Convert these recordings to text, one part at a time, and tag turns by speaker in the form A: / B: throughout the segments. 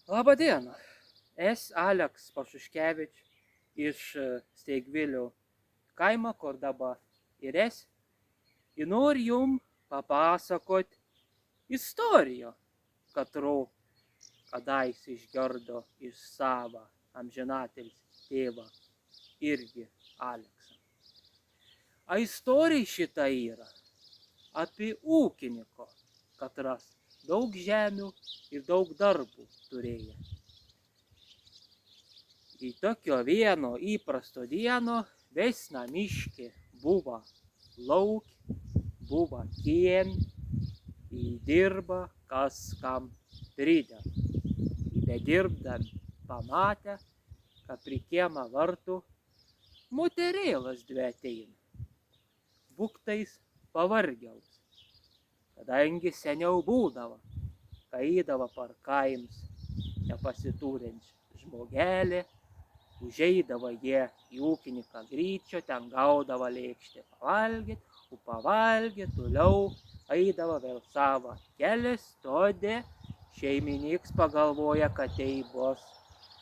A: Labą dieną. Es Aleks Pašuškevič iš Steigvilių kaimo, kur dabar ir es. Ir noriu jum papasakot istoriją, katru kadais išgirdo iš savo amžinatilsį tėvą irgi Aleksą. A istorija šita yra apie ūkininko, katras daug žemių ir daug darbų turėjo. Į tokio vieno įprasto dieno vis namiški buvo lauk, buvo kien, į dirbą kas kam prideda. Bedirbdami pamatė, kad prie kiemo vartų moterėlas dvi ateina. Buktais pavargėlus, kadangi seniau būdavo, kai eidavo per kaimus nepasiturinčią žmogelį, užeidavo jie į ūkininką gryčio, ten gaudavo lėkštę pavalgyt, o pavalgė toliau eidavo vėl savo kelias, todė šeimininkas pagalvoja, kad tai bus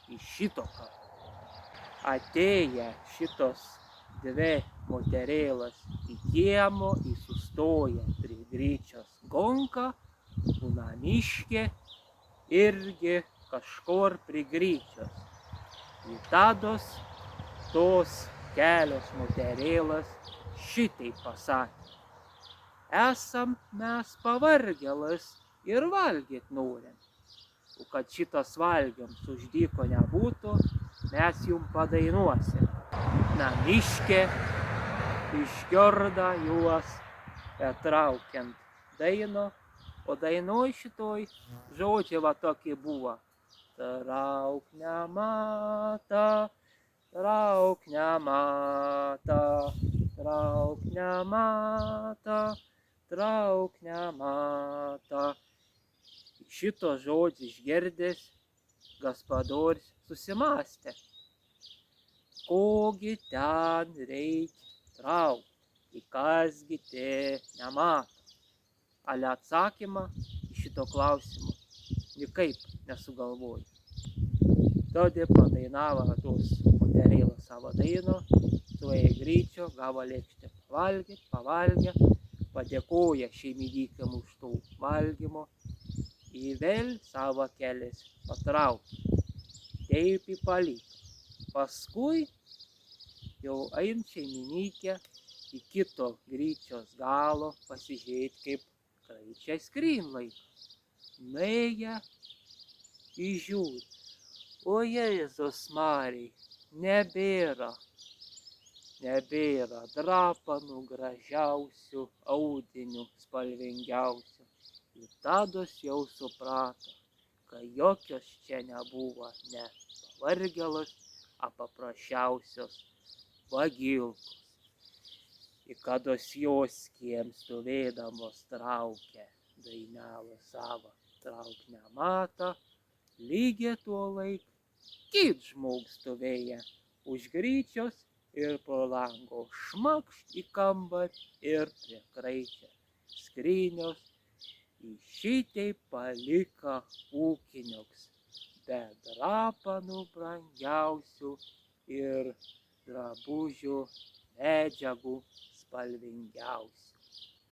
A: iš šito karto. Atėję šitos dvi moterėlas į kiemo, į sustoję prie gryčios gonką, o namiškė irgi kažkur prie gryčios. Ir tados tos kelios moterėlas šitai pasakė: esam mes pavargėlas ir valgyt norim. O kad šitas valgyms už dyko nebūtų, mes jum padainuosim. Namiškė išgirdo juos traukiant daino, o dainoj šitoj žodžiai va tokie buvo: trauk nematą, trauk nematą, trauk nematą, trauk nematą. Šito žodžio išgirdęs gaspadorius susimąstė, kogi ten reikia traukti, į kasgi te nemato. Ale atsakymą į šito klausimo nikaip nesugalvojo. Todė padainavo tos moterėlos savo daino, suėjo gryčio, gavo lėkštę pavalgė, padėkoja šeimininkam už to valgymo ir vėl savo kelias patraukė. Taip į paliko. Paskui jau eina šeimininkė į kito gryčios galo pasižiūrėti, kaip kraičiai skryn laiko. Nuėję įžiūri, o Jėzus Marija, nebėra drapanų gražiausių, audinių spalvingiausių. Ir tados jau suprato, kad jokios čia nebuvo ne pavargėlas, a paprasčiausios vagilkos. Ir kados jos kiem stovėdamos traukė dainelą savo trauk nematą, lygiai tuo laiku kit žmogus stovėję už gryčios ir pro lango šmakšt į kambarį ir prie kraičio skrynios. Ir šitaip palika ūkininkas be drapanų brangiausių ir drabužių medžiagų spalvingiausių.